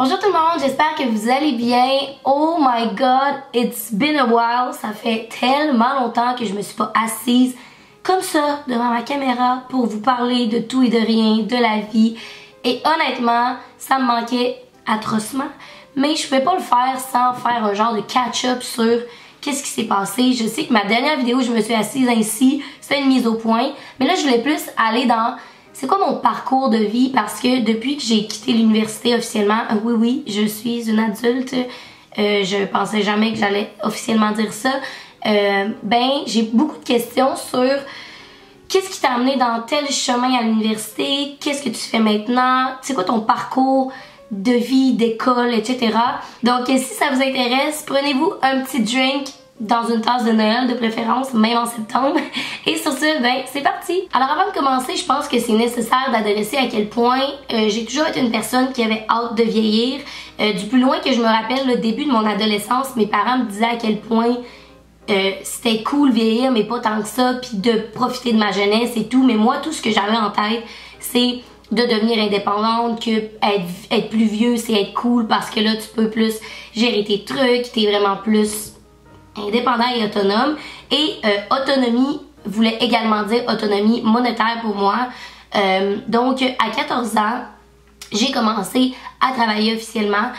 Bonjour tout le monde, j'espère que vous allez bien. Oh my god, it's been a while. Ça fait tellement longtemps que je me suis pas assise comme ça devant ma caméra pour vous parler de tout et de rien, de la vie. Et honnêtement, ça me manquait atrocement. Mais je pouvais pas le faire sans faire un genre de catch-up sur qu'est-ce qui s'est passé. Je sais que ma dernière vidéo où je me suis assise ainsi, c'était une mise au point. Mais là, je voulais plus aller dans c'est quoi mon parcours de vie, parce que depuis que j'ai quitté l'université officiellement, oui, je suis une adulte, je pensais jamais que j'allais officiellement dire ça, j'ai beaucoup de questions sur qu'est-ce qui t'a amené dans tel chemin à l'université, qu'est-ce que tu fais maintenant, c'est quoi ton parcours de vie, d'école, etc. Donc si ça vous intéresse, prenez-vous un petit drink dans une tasse de Noël de préférence, même en septembre. Et sur ce, c'est parti! Alors avant de commencer, je pense que c'est nécessaire d'adresser à quel point j'ai toujours été une personne qui avait hâte de vieillir. Du plus loin que je me rappelle, le début de mon adolescence, mes parents me disaient à quel point c'était cool vieillir, mais pas tant que ça, puis de profiter de ma jeunesse et tout. Mais moi, tout ce que j'avais en tête, c'est de devenir indépendante, que être plus vieux, c'est être cool parce que là, tu peux plus gérer tes trucs, t'es vraiment plus indépendant et autonome. Et autonomie voulait également dire autonomie monétaire pour moi. Donc à 14 ans, j'ai commencé à travailler officiellement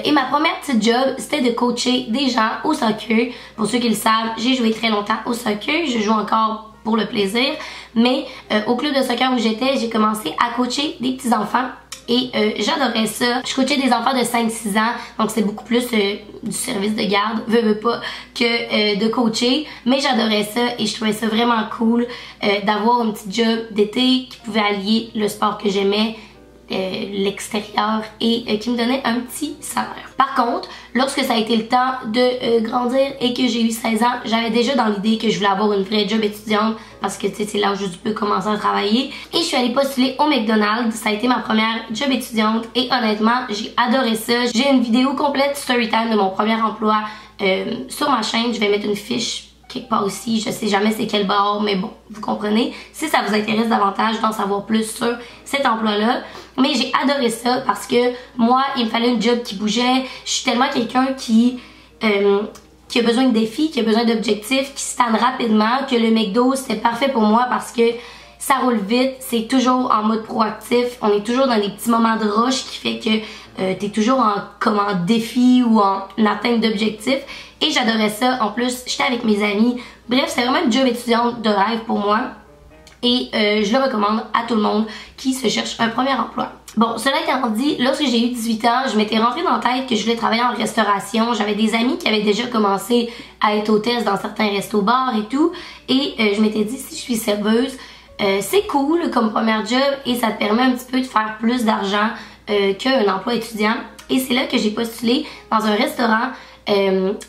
et ma première petite job, c'était de coacher des gens au soccer. Pour ceux qui le savent, j'ai joué très longtemps au soccer, je joue encore pour le plaisir, mais au club de soccer où j'étais, j'ai commencé à coacher des petits enfants. Et j'adorais ça. Je coachais des enfants de 5-6 ans, donc c'est beaucoup plus du service de garde, veux pas, que de coacher. Mais j'adorais ça et je trouvais ça vraiment cool d'avoir un petit job d'été qui pouvait allier le sport que j'aimais, l'extérieur et qui me donnait un petit salaire. Par contre, lorsque ça a été le temps de grandir et que j'ai eu 16 ans, j'avais déjà dans l'idée que je voulais avoir une vraie job étudiante parce que tu sais, c'est là où je peux commencer à travailler. Et je suis allée postuler au McDonald's. Ça a été ma première job étudiante et honnêtement, j'ai adoré ça. J'ai une vidéo complète storytime de mon premier emploi sur ma chaîne. Je vais mettre une fiche quelque part aussi, je sais jamais c'est quel bar, mais bon, vous comprenez. Si ça vous intéresse davantage d'en savoir plus sur cet emploi-là. Mais j'ai adoré ça parce que moi, il me fallait une job qui bougeait. Je suis tellement quelqu'un qui a besoin de défis, qui a besoin d'objectifs, qui se tanne rapidement, que le McDo, c'était parfait pour moi parce que ça roule vite, c'est toujours en mode proactif, on est toujours dans des petits moments de rush qui fait que t'es toujours en défi ou en atteinte d'objectifs. Et j'adorais ça. En plus, j'étais avec mes amis. Bref, c'était vraiment une job étudiante de rêve pour moi. Et je le recommande à tout le monde qui se cherche un premier emploi. Bon, cela étant dit, lorsque j'ai eu 18 ans, je m'étais rentrée dans la tête que je voulais travailler en restauration. J'avais des amis qui avaient déjà commencé à être hôtesse dans certains restos-bars et tout. Et je m'étais dit, si je suis serveuse, c'est cool comme première job et ça te permet un petit peu de faire plus d'argent qu'un emploi étudiant. Et c'est là que j'ai postulé dans un restaurant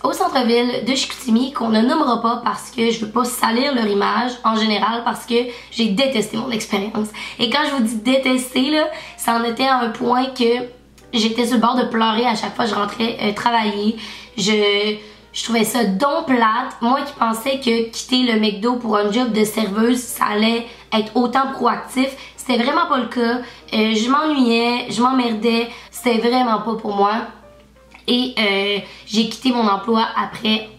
au centre-ville de Chicoutimi qu'on ne nommera pas parce que je veux pas salir leur image en général parce que j'ai détesté mon expérience. Et quand je vous dis détester là, ça en était à un point que j'étais sur le bord de pleurer à chaque fois que je rentrais travailler. Je trouvais ça donc plate. Moi qui pensais que quitter le McDo pour un job de serveuse, ça allait être autant proactif. C'était vraiment pas le cas. Je m'ennuyais, je m'emmerdais. C'était vraiment pas pour moi. Et j'ai quitté mon emploi après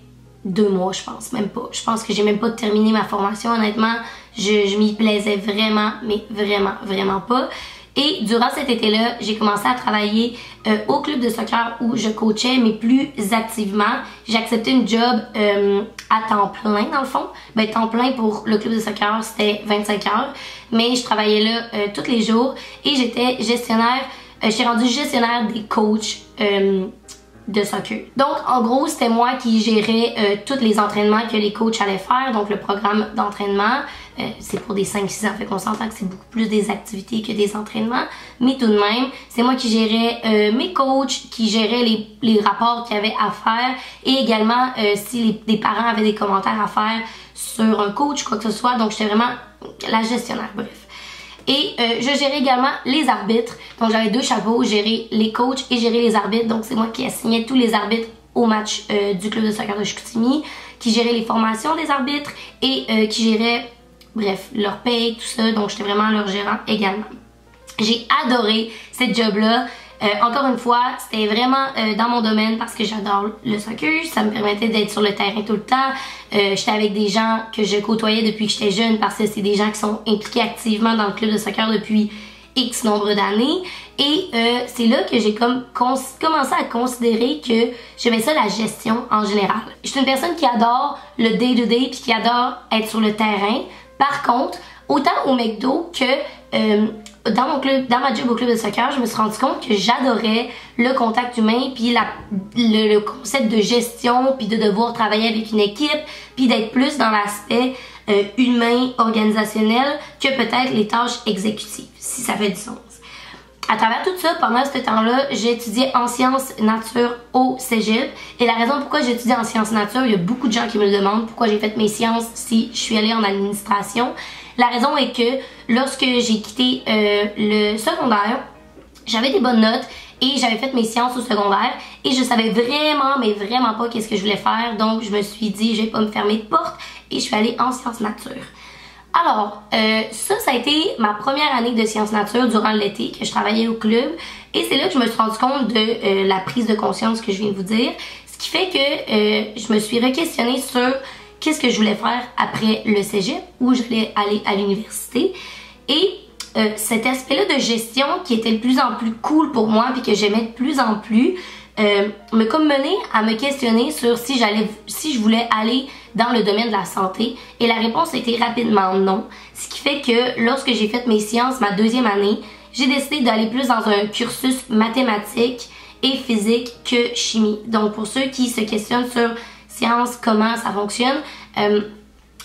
2 mois, je pense, même pas. Je pense que j'ai même pas terminé ma formation, honnêtement. Je m'y plaisais vraiment, mais vraiment pas. Et durant cet été-là, j'ai commencé à travailler au club de soccer où je coachais, mais plus activement. J'ai accepté une job à temps plein, dans le fond. Temps plein pour le club de soccer, c'était 25 heures. Mais je travaillais là tous les jours et j'étais gestionnaire. J'étais rendue gestionnaire des coachs de soccer. Donc en gros c'était moi qui gérais tous les entraînements que les coachs allaient faire, donc le programme d'entraînement, c'est pour des 5-6 ans, fait qu'on s'entend que c'est beaucoup plus des activités que des entraînements, mais tout de même c'est moi qui gérais mes coachs, qui gérais les rapports qu'il y avait à faire et également si des parents avaient des commentaires à faire sur un coach, quoi que ce soit, donc j'étais vraiment la gestionnaire, bref. Et je gérais également les arbitres. Donc j'avais 2 chapeaux, gérer les coachs et gérer les arbitres. Donc c'est moi qui assignais tous les arbitres au match du club de soccer de Chicoutimi, qui gérait les formations des arbitres et qui gérait, bref, leur paye, tout ça. Donc j'étais vraiment leur gérant également. J'ai adoré cette job-là. Encore une fois, c'était vraiment dans mon domaine parce que j'adore le soccer, ça me permettait d'être sur le terrain tout le temps. J'étais avec des gens que je côtoyais depuis que j'étais jeune parce que c'est des gens qui sont impliqués activement dans le club de soccer depuis X nombre d'années. Et c'est là que j'ai commencé à considérer que j'aimais ça la gestion en général. Je suis une personne qui adore le day-to-day puis qui adore être sur le terrain. Par contre, autant au McDo que dans ma job au club de soccer, je me suis rendu compte que j'adorais le contact humain puis le concept de gestion puis de devoir travailler avec une équipe puis d'être plus dans l'aspect humain, organisationnel que peut-être les tâches exécutives, si ça fait du sens. À travers tout ça, pendant ce temps-là, j'ai étudié en sciences nature au cégep. Et la raison pourquoi j'ai étudié en sciences nature, il y a beaucoup de gens qui me le demandent pourquoi j'ai fait mes sciences si je suis allée en administration. La raison est que lorsque j'ai quitté le secondaire, j'avais des bonnes notes et j'avais fait mes sciences au secondaire et je savais vraiment, mais vraiment pas qu'est-ce que je voulais faire. Donc je me suis dit, je vais pas me fermer de porte et je suis allée en sciences nature. Alors, ça a été ma première année de sciences nature durant l'été que je travaillais au club et c'est là que je me suis rendu compte de la prise de conscience que je viens de vous dire, ce qui fait que je me suis re-questionnée sur qu'est-ce que je voulais faire après le cégep, où je voulais aller à l'université et cet aspect-là de gestion qui était de plus en plus cool pour moi puis que j'aimais de plus en plus me comme mené à me questionner sur si je voulais aller dans le domaine de la santé et la réponse a été rapidement non, ce qui fait que lorsque j'ai fait mes sciences ma deuxième année, j'ai décidé d'aller plus dans un cursus mathématique et physique que chimie. Donc pour ceux qui se questionnent sur sciences, comment ça fonctionne,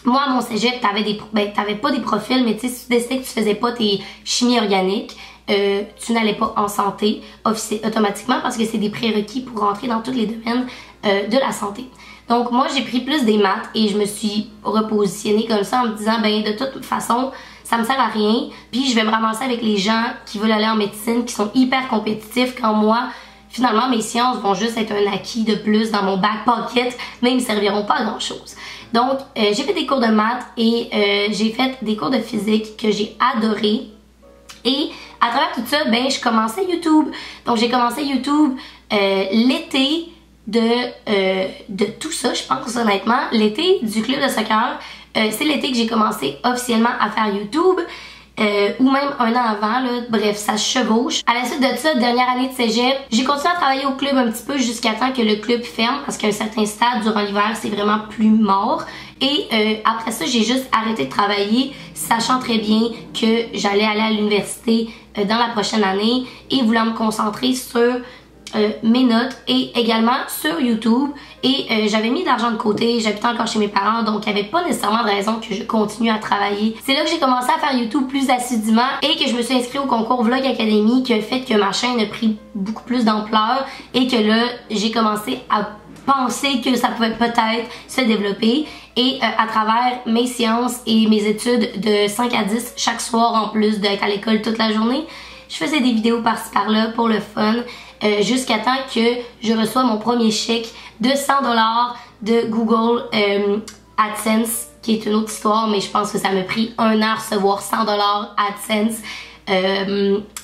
moi à mon cégep t'avais pas des profils, mais tu sais si tu décidais que tu faisais pas tes chimies organiques, tu n'allais pas en santé automatiquement parce que c'est des prérequis pour rentrer dans tous les domaines de la santé. Donc moi j'ai pris plus des maths et je me suis repositionnée comme ça en me disant ben de toute façon ça me sert à rien puis je vais me ramasser avec les gens qui veulent aller en médecine qui sont hyper compétitifs quand moi finalement mes sciences vont juste être un acquis de plus dans mon back pocket mais ils me serviront pas à grand chose. Donc j'ai fait des cours de maths et j'ai fait des cours de physique que j'ai adoré. Et à travers tout ça, ben je commençais YouTube. Donc j'ai commencé YouTube l'été de tout ça, je pense honnêtement. L'été du club de soccer, c'est l'été que j'ai commencé officiellement à faire YouTube. Ou même un an avant, là, bref, ça se chevauche. À la suite de ça, dernière année de cégep, j'ai continué à travailler au club un petit peu jusqu'à temps que le club ferme parce qu'à un certain stade, durant l'hiver, c'est vraiment plus mort. Et après ça, j'ai juste arrêté de travailler, sachant très bien que j'allais aller à l'université dans la prochaine année et voulant me concentrer sur mes notes et également sur YouTube. Et j'avais mis de l'argent de côté, j'habitais encore chez mes parents, donc il n'y avait pas nécessairement de raison que je continue à travailler. C'est là que j'ai commencé à faire YouTube plus assidûment et que je me suis inscrite au concours Vlog Academy qui a fait que ma chaîne a pris beaucoup plus d'ampleur et que là, j'ai commencé à penser que ça pouvait peut-être se développer. Et à travers mes sciences et mes études de 5 à 10 chaque soir en plus d'être à l'école toute la journée, je faisais des vidéos par-ci par-là pour le fun jusqu'à temps que je reçois mon premier chèque de 100$ de Google AdSense, qui est une autre histoire, mais je pense que ça m'a pris 1 an à recevoir 100$ AdSense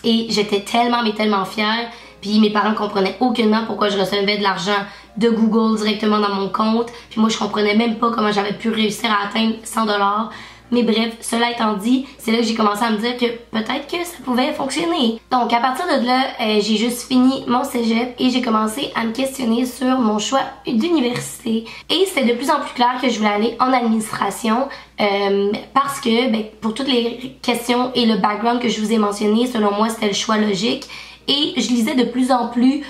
et j'étais tellement mais tellement fière. Puis mes parents comprenaient aucunement pourquoi je recevais de l'argent de Google directement dans mon compte. Puis moi je comprenais même pas comment j'avais pu réussir à atteindre 100$. Mais bref, cela étant dit, c'est là que j'ai commencé à me dire que peut-être que ça pouvait fonctionner. Donc à partir de là, j'ai juste fini mon cégep et j'ai commencé à me questionner sur mon choix d'université. Et c'est de plus en plus clair que je voulais aller en administration parce que ben, pour toutes les questions et le background que je vous ai mentionné, selon moi c'était le choix logique. Et je lisais de plus en plus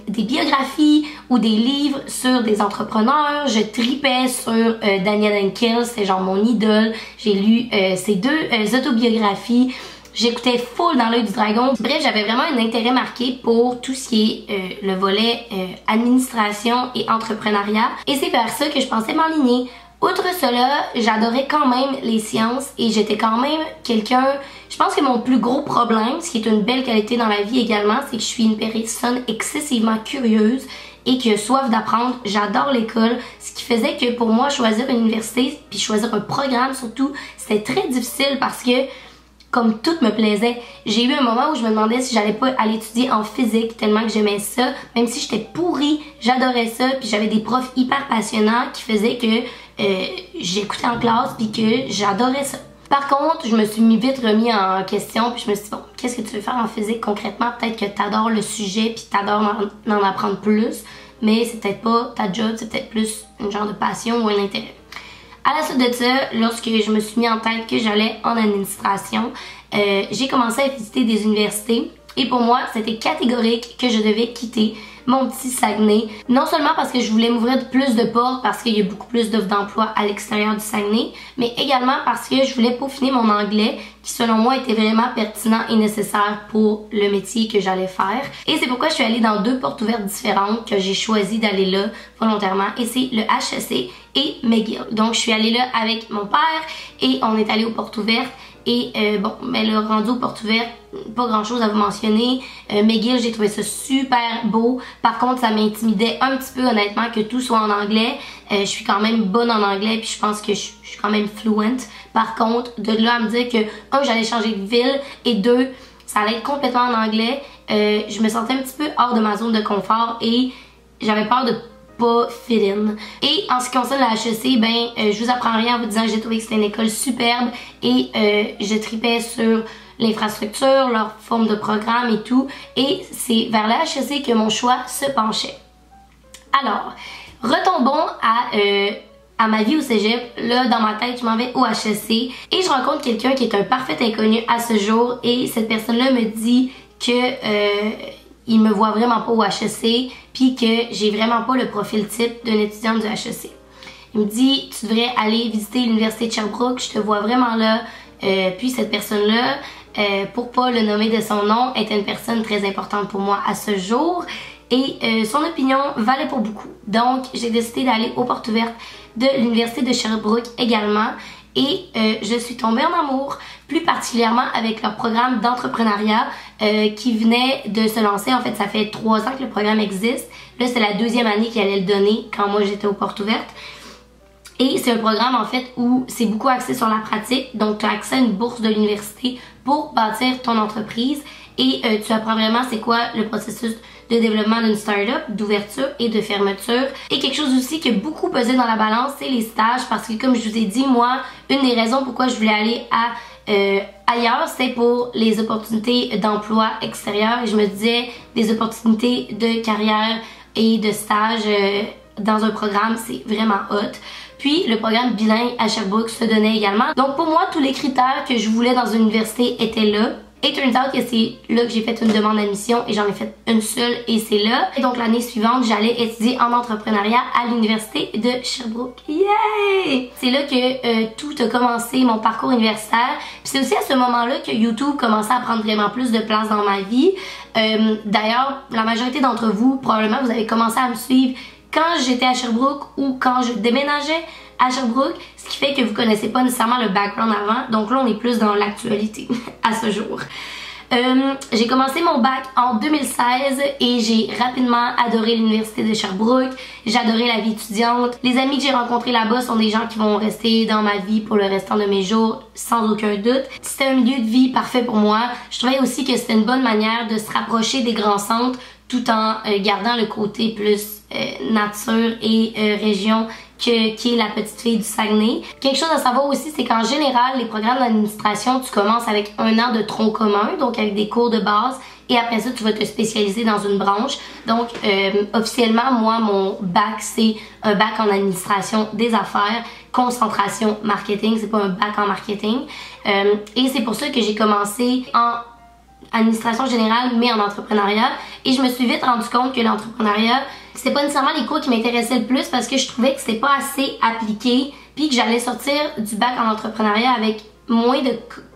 des biographies ou des livres sur des entrepreneurs. Je tripais sur Daniel Henkel, c'est genre mon idole. J'ai lu ses deux autobiographies. J'écoutais full dans l'œil du dragon. Bref, j'avais vraiment un intérêt marqué pour tout ce qui est le volet administration et entrepreneuriat. Et c'est vers ça que je pensais m'enligner. Outre cela, j'adorais quand même les sciences et j'étais quand même quelqu'un... Je pense que mon plus gros problème, ce qui est une belle qualité dans la vie également, c'est que je suis une personne excessivement curieuse et qui a soif d'apprendre. J'adore l'école, ce qui faisait que pour moi, choisir une université puis choisir un programme surtout, c'était très difficile parce que comme tout me plaisait. J'ai eu un moment où je me demandais si j'allais pas aller étudier en physique tellement que j'aimais ça. Même si j'étais pourrie, j'adorais ça. Puis j'avais des profs hyper passionnants qui faisaient que j'écoutais en classe puis que j'adorais ça. Par contre, je me suis vite remis en question puis je me suis dit, bon, qu'est-ce que tu veux faire en physique concrètement? Peut-être que t'adores le sujet puis t'adores en apprendre plus, mais c'est peut-être pas ta job, c'est peut-être plus une genre de passion ou un intérêt. À la suite de ça, lorsque je me suis mis en tête que j'allais en administration, j'ai commencé à visiter des universités et pour moi, c'était catégorique que je devais quitter mon petit Saguenay. Non seulement parce que je voulais m'ouvrir plus de portes parce qu'il y a beaucoup plus d'offres d'emploi à l'extérieur du Saguenay, mais également parce que je voulais peaufiner mon anglais qui selon moi était vraiment pertinent et nécessaire pour le métier que j'allais faire. Et c'est pourquoi je suis allée dans 2 portes ouvertes différentes que j'ai choisi d'aller là volontairement et c'est le HEC et McGill. Donc je suis allée là avec mon père et on est allé aux portes ouvertes. Et bon, ben le rendu aux portes ouvertes, pas grand chose à vous mentionner. McGill, j'ai trouvé ça super beau. Par contre, ça m'intimidait un petit peu honnêtement que tout soit en anglais. Je suis quand même bonne en anglais puis je pense que je suis quand même fluent. Par contre, de là à me dire que j'allais changer de ville et 2, ça allait être complètement en anglais. Je me sentais un petit peu hors de ma zone de confort et j'avais peur de pas fit in. Et en ce qui concerne la HEC, ben je vous apprends rien en vous disant que j'ai trouvé que c'était une école superbe et je tripais sur l'infrastructure, leur forme de programme et tout. Et c'est vers la HEC que mon choix se penchait. Alors, retombons à ma vie au cégep. Là, dans ma tête, je m'en vais au HEC et je rencontre quelqu'un qui est un parfait inconnu à ce jour et cette personne-là me dit que il me voit vraiment pas au HEC puis que j'ai vraiment pas le profil type d'un étudiant du HEC. Il me dit, tu devrais aller visiter l'université de Sherbrooke, je te vois vraiment là. Puis cette personne-là, pour pas le nommer de son nom, était une personne très importante pour moi à ce jour et son opinion valait pour beaucoup. Donc j'ai décidé d'aller aux portes ouvertes de l'université de Sherbrooke également et je suis tombée en amour, plus particulièrement avec leur programme d'entrepreneuriat qui venait de se lancer. En fait, ça fait 3 ans que le programme existe. Là, c'est la 2e année qu'ils allaient le donner quand moi j'étais aux portes ouvertes. Et c'est un programme en fait où c'est beaucoup axé sur la pratique. Donc, tu as accès à une bourse de l'université pour bâtir ton entreprise et tu apprends vraiment c'est quoi le processus de développement d'une start-up, d'ouverture et de fermeture. Et quelque chose aussi qui a beaucoup pesé dans la balance, c'est les stages parce que comme je vous ai dit, moi, une des raisons pourquoi je voulais aller ailleurs, c'était pour les opportunités d'emploi extérieur et je me disais des opportunités de carrière et de stage dans un programme, c'est vraiment hot. Puis le programme bilingue à Sherbrooke se donnait également. Donc pour moi, tous les critères que je voulais dans une université étaient là. Et turns out que c'est là que j'ai fait une demande d'admission et j'en ai fait une seule et c'est là. Et donc l'année suivante, j'allais étudier en entrepreneuriat à l'université de Sherbrooke. Yay! C'est là que tout a commencé, mon parcours universitaire. Puis c'est aussi à ce moment-là que YouTube commençait à prendre vraiment plus de place dans ma vie. D'ailleurs, la majorité d'entre vous, probablement, vous avez commencé à me suivre quand j'étais à Sherbrooke ou quand je déménageais à Sherbrooke, ce qui fait que vous connaissez pas nécessairement le background avant, donc là on est plus dans l'actualité à ce jour. J'ai commencé mon bac en 2016 et j'ai rapidement adoré l'université de Sherbrooke, j'ai adoré la vie étudiante. Les amis que j'ai rencontrés là-bas sont des gens qui vont rester dans ma vie pour le restant de mes jours sans aucun doute. C'était un milieu de vie parfait pour moi. Je trouvais aussi que c'était une bonne manière de se rapprocher des grands centres tout en gardant le côté plus nature et région qui est la petite fille du Saguenay. Quelque chose à savoir aussi, c'est qu'en général, les programmes d'administration, tu commences avec 1 an de tronc commun, donc avec des cours de base, et après ça, tu vas te spécialiser dans une branche. Donc, officiellement, moi, mon bac, c'est un bac en administration des affaires, concentration marketing, c'est pas un bac en marketing. Et c'est pour ça que j'ai commencé en administration générale mais en entrepreneuriat et je me suis vite rendu compte que l'entrepreneuriat c'était pas nécessairement les cours qui m'intéressaient le plus parce que je trouvais que c'était pas assez appliqué puis que j'allais sortir du bac en entrepreneuriat avec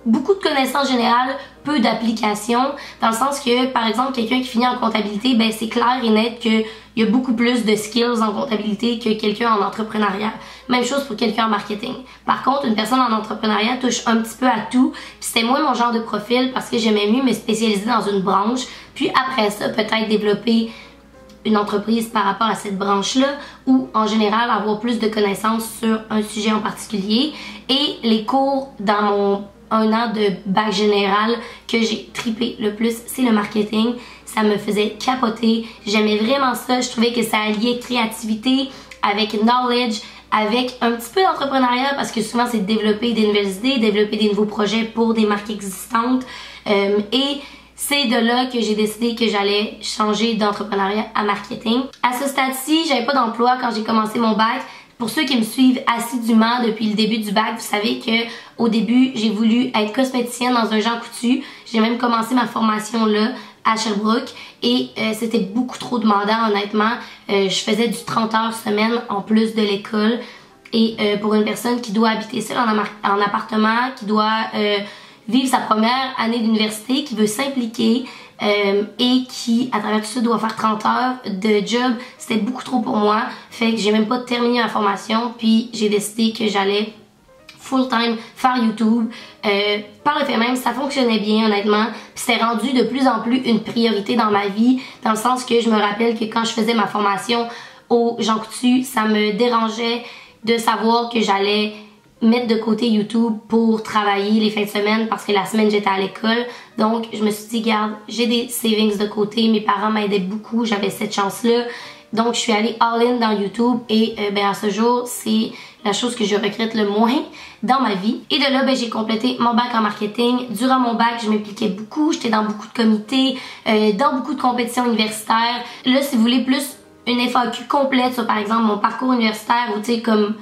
beaucoup de connaissances générales, peu d'applications, dans le sens que par exemple quelqu'un qui finit en comptabilité, ben c'est clair et net qu'il y a beaucoup plus de skills en comptabilité que quelqu'un en entrepreneuriat. Même chose pour quelqu'un en marketing. Par contre, une personne en entrepreneuriat touche un petit peu à tout, puis c'était moi mon genre de profil parce que j'aimais mieux me spécialiser dans une branche, puis après ça peut-être développer une entreprise par rapport à cette branche-là ou en général avoir plus de connaissances sur un sujet en particulier. Et les cours dans mon un an de bac général que j'ai trippé le plus, c'est le marketing. Ça me faisait capoter. J'aimais vraiment ça. Je trouvais que ça alliait créativité avec knowledge, avec un petit peu d'entrepreneuriat parce que souvent c'est développer des nouvelles idées, développer des nouveaux projets pour des marques existantes. Et c'est de là que j'ai décidé que j'allais changer d'entrepreneuriat à marketing. À ce stade-ci, j'avais pas d'emploi quand j'ai commencé mon bac. Pour ceux qui me suivent assidûment depuis le début du bac, vous savez que au début, j'ai voulu être cosméticienne dans un Jean Coutu. J'ai même commencé ma formation là à Sherbrooke et c'était beaucoup trop demandant honnêtement. Je faisais du 30 heures semaine en plus de l'école et pour une personne qui doit habiter seule en appartement, qui doit vivre sa première année d'université, qui veut s'impliquer et qui, à travers tout ça, doit faire 30 heures de job, c'était beaucoup trop pour moi. Fait que j'ai même pas terminé ma formation, puis j'ai décidé que j'allais full-time faire YouTube. Par le fait même, ça fonctionnait bien, honnêtement. Puis c'était rendu de plus en plus une priorité dans ma vie, dans le sens que je me rappelle que quand je faisais ma formation au Jean Coutu, ça me dérangeait de savoir que j'allais mettre de côté YouTube pour travailler les fins de semaine parce que la semaine j'étais à l'école. Donc je me suis dit, garde, j'ai des savings de côté, mes parents m'aidaient beaucoup, j'avais cette chance-là. Donc je suis allée all-in dans YouTube et à ce jour, c'est la chose que je regrette le moins dans ma vie. Et de là, j'ai complété mon bac en marketing. Durant mon bac, je m'impliquais beaucoup, j'étais dans beaucoup de comités, dans beaucoup de compétitions universitaires. Là, si vous voulez plus une FAQ complète sur par exemple mon parcours universitaire ou tu sais comme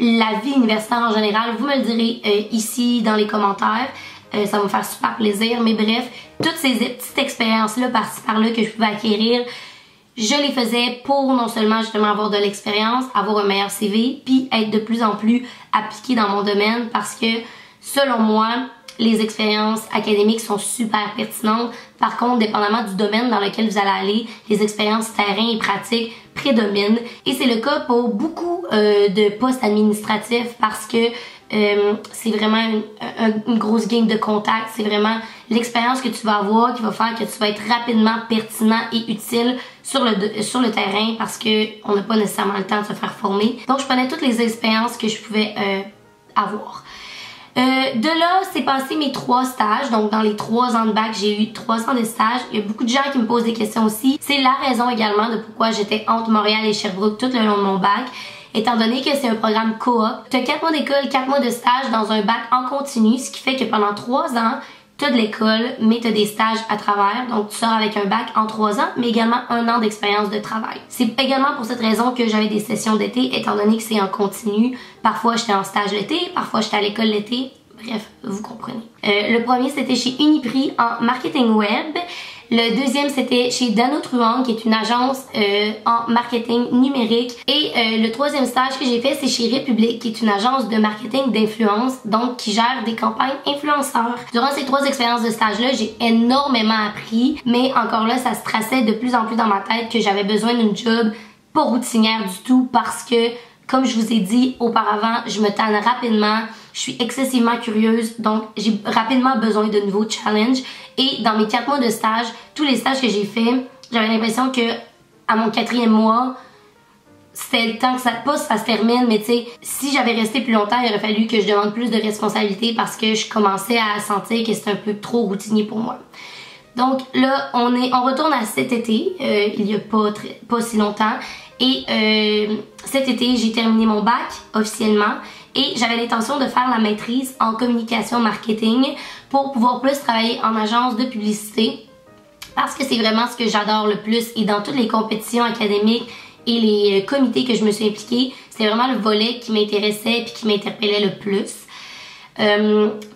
la vie universitaire en général, vous me le direz ici dans les commentaires. Ça va me faire super plaisir. Mais bref, toutes ces petites expériences-là par-ci par-là que je pouvais acquérir, je les faisais pour non seulement justement avoir de l'expérience, avoir un meilleur CV, puis être de plus en plus appliquée dans mon domaine parce que selon moi, les expériences académiques sont super pertinentes. Par contre, dépendamment du domaine dans lequel vous allez aller, les expériences terrain et pratiques prédominent. Et c'est le cas pour beaucoup de postes administratifs parce que c'est vraiment une grosse game de contact. C'est vraiment l'expérience que tu vas avoir qui va faire que tu vas être rapidement pertinent et utile sur le terrain parce que on n'a pas nécessairement le temps de se faire former. Donc, je prenais toutes les expériences que je pouvais avoir. De là, c'est passé mes 3 stages. Donc, dans les 3 ans de bac, j'ai eu 3 ans de stage. Il y a beaucoup de gens qui me posent des questions aussi. C'est la raison également de pourquoi j'étais entre Montréal et Sherbrooke tout le long de mon bac. Étant donné que c'est un programme coop, tu as 4 mois d'école, 4 mois de stage dans un bac en continu, ce qui fait que pendant 3 ans, tu as de l'école, mais tu as des stages à travers. Donc, tu sors avec un bac en 3 ans, mais également 1 an d'expérience de travail. C'est également pour cette raison que j'avais des sessions d'été, étant donné que c'est en continu. Parfois, j'étais en stage l'été, parfois, j'étais à l'école l'été. Bref, vous comprenez. Le premier, c'était chez Uniprix en marketing web. Le deuxième, c'était chez Dano Truong, qui est une agence en marketing numérique. Et le troisième stage que j'ai fait, c'est chez République, qui est une agence de marketing d'influence, donc qui gère des campagnes influenceurs. Durant ces 3 expériences de stage-là, j'ai énormément appris, mais encore là, ça se traçait de plus en plus dans ma tête que j'avais besoin d'une job pas routinière du tout parce que, comme je vous ai dit auparavant, je me tanne rapidement. Je suis excessivement curieuse, donc j'ai rapidement besoin de nouveaux challenges. Et dans mes 4 mois de stage, tous les stages que j'ai fait, j'avais l'impression que à mon 4e mois, c'était le temps que ça se termine, mais tu sais, si j'avais resté plus longtemps, il aurait fallu que je demande plus de responsabilités parce que je commençais à sentir que c'était un peu trop routinier pour moi. Donc là, on retourne à cet été, il y a pas si longtemps. Et cet été, j'ai terminé mon bac officiellement et j'avais l'intention de faire la maîtrise en communication marketing pour pouvoir plus travailler en agence de publicité parce que c'est vraiment ce que j'adore le plus et dans toutes les compétitions académiques et les comités que je me suis impliquée, c'est vraiment le volet qui m'intéressait et qui m'interpellait le plus.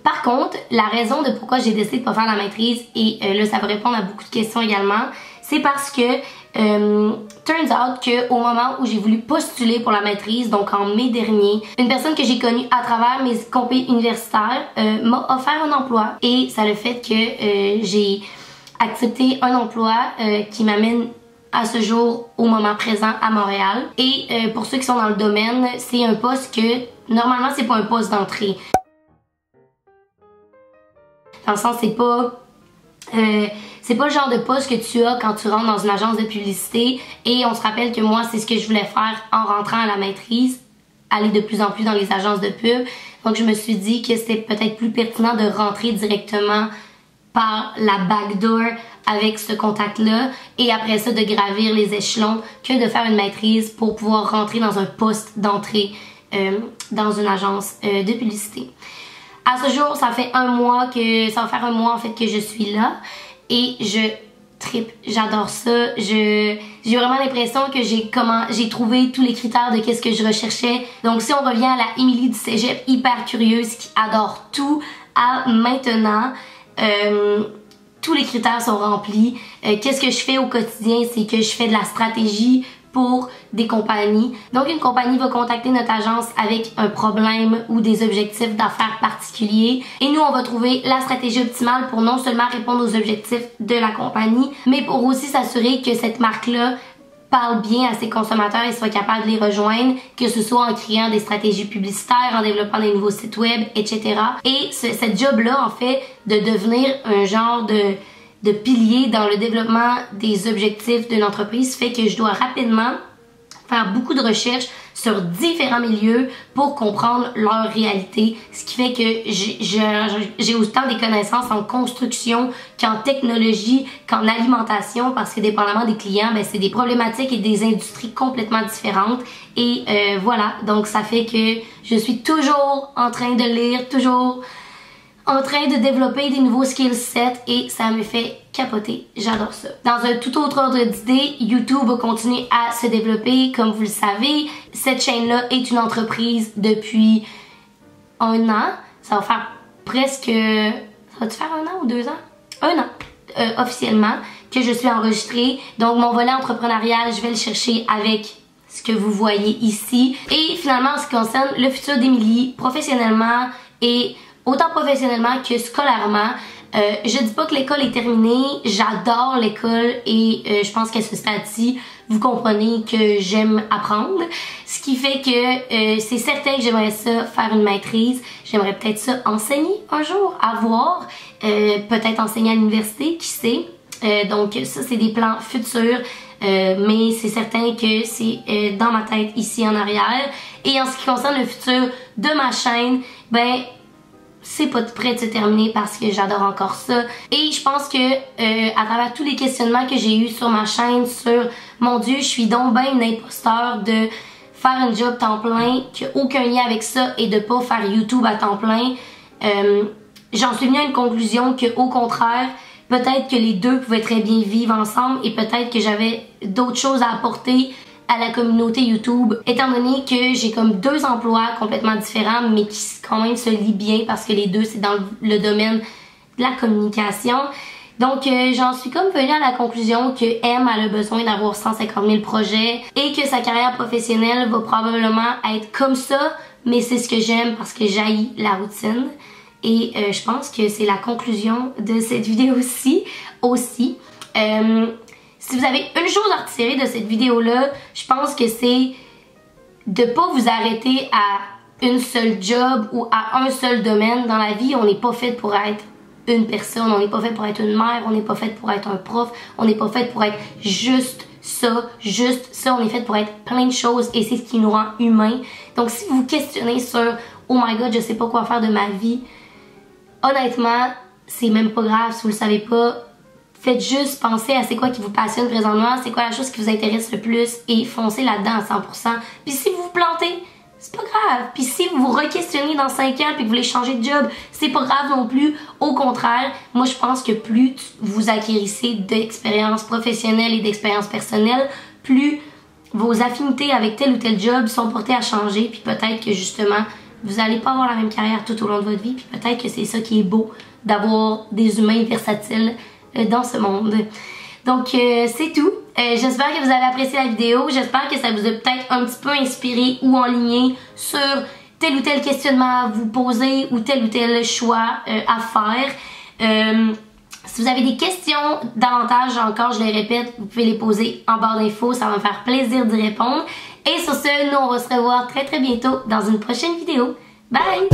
Par contre, la raison de pourquoi j'ai décidé de pas faire la maîtrise, et là ça va répondre à beaucoup de questions également, c'est parce que turns out que au moment où j'ai voulu postuler pour la maîtrise, donc en mai dernier, une personne que j'ai connue à travers mes compés universitaires m'a offert un emploi et ça a le fait que j'ai accepté un emploi qui m'amène à ce jour au moment présent à Montréal. Et pour ceux qui sont dans le domaine, c'est un poste que normalement c'est pas un poste d'entrée. Dans le sens c'est pas le genre de poste que tu as quand tu rentres dans une agence de publicité. Et on se rappelle que moi c'est ce que je voulais faire en rentrant à la maîtrise. aller de plus en plus dans les agences de pub. Donc je me suis dit que c'était peut-être plus pertinent de rentrer directement par la backdoor avec ce contact-là et après ça de gravir les échelons que de faire une maîtrise pour pouvoir rentrer dans un poste d'entrée dans une agence de publicité. À ce jour, ça va faire un mois en fait que je suis là et je tripe, j'adore ça. J'ai vraiment l'impression que j'ai trouvé tous les critères de qu'est-ce que je recherchais. Donc si on revient à la Émilie du cégep hyper curieuse qui adore tout à maintenant, tous les critères sont remplis. Qu'est-ce que je fais au quotidien? C'est que je fais de la stratégie pour des compagnies. Donc une compagnie va contacter notre agence avec un problème ou des objectifs d'affaires particuliers et nous on va trouver la stratégie optimale pour non seulement répondre aux objectifs de la compagnie mais pour aussi s'assurer que cette marque-là parle bien à ses consommateurs et soit capable de les rejoindre, que ce soit en créant des stratégies publicitaires, en développant des nouveaux sites web, etc. Et cette job-là, en fait, de devenir un genre de pilier dans le développement des objectifs d'une entreprise fait que je dois rapidement faire beaucoup de recherches sur différents milieux pour comprendre leur réalité, ce qui fait que j'ai autant des connaissances en construction qu'en technologie, qu'en alimentation, parce que dépendamment des clients, ben, c'est des problématiques et des industries complètement différentes. Et voilà, donc ça fait que je suis toujours en train de lire, toujours en train de développer des nouveaux skill sets et ça me fait capoter. J'adore ça. Dans un tout autre ordre d'idée, YouTube va continuer à se développer. Comme vous le savez, cette chaîne-là est une entreprise depuis un an. Ça va faire presque... Ça va-tu faire 1 an ou 2 ans? 1 an, officiellement, que je suis enregistrée. Donc mon volet entrepreneurial, je vais le chercher avec ce que vous voyez ici. Et finalement, en ce qui concerne le futur d'Émilie, professionnellement et autant professionnellement que scolairement, je dis pas que l'école est terminée, j'adore l'école et je pense qu'à ce stade-ci, vous comprenez que j'aime apprendre. Ce qui fait que c'est certain que j'aimerais ça faire une maîtrise, j'aimerais peut-être ça enseigner un jour, à voir, peut-être enseigner à l'université, qui sait. Donc ça c'est des plans futurs, mais c'est certain que c'est dans ma tête ici en arrière. Et en ce qui concerne le futur de ma chaîne, ben c'est pas prêt de se terminer parce que j'adore encore ça. Et je pense que à travers tous les questionnements que j'ai eu sur ma chaîne sur mon Dieu, je suis donc ben une imposteur de faire un job temps plein qui n'a aucun lien avec ça et de pas faire YouTube à temps plein, j'en suis venue à une conclusion que au contraire, peut-être que les deux pouvaient très bien vivre ensemble et peut-être que j'avais d'autres choses à apporter à la communauté YouTube, étant donné que j'ai comme 2 emplois complètement différents mais qui quand même se lient bien parce que les deux c'est dans le domaine de la communication. Donc j'en suis comme venue à la conclusion que M a besoin d'avoir 150 000 projets et que sa carrière professionnelle va probablement être comme ça, mais c'est ce que j'aime parce que j'haïs la routine. Et je pense que c'est la conclusion de cette vidéo-ci aussi. Si vous avez une chose à retirer de cette vidéo-là, je pense que c'est de pas vous arrêter à une seule job ou à un seul domaine dans la vie. On n'est pas fait pour être une personne, on n'est pas fait pour être une mère, on n'est pas fait pour être un prof, on n'est pas fait pour être juste ça, on est fait pour être plein de choses et c'est ce qui nous rend humains. Donc si vous vous questionnez sur « Oh my god, je sais pas quoi faire de ma vie », honnêtement, c'est même pas grave si vous le savez pas. Faites juste penser à c'est quoi qui vous passionne présentement, c'est quoi la chose qui vous intéresse le plus et foncez là-dedans à 100%. Puis si vous vous plantez, c'est pas grave. Puis si vous vous re-questionnez dans 5 ans puis que vous voulez changer de job, c'est pas grave non plus. Au contraire, moi je pense que plus vous acquérissez d'expérience professionnelle et d'expérience personnelle, plus vos affinités avec tel ou tel job sont portées à changer. Puis peut-être que justement, vous allez pas avoir la même carrière tout au long de votre vie. Puis peut-être que c'est ça qui est beau, d'avoir des humains versatiles dans ce monde. Donc c'est tout. J'espère que vous avez apprécié la vidéo. J'espère que ça vous a peut-être un petit peu inspiré ou enligné sur tel ou tel questionnement à vous poser ou tel choix à faire. Si vous avez des questions davantage encore, je les répète, vous pouvez les poser en barre d'infos. Ça va me faire plaisir d'y répondre. Et sur ce, nous on va se revoir très très bientôt dans une prochaine vidéo. Bye!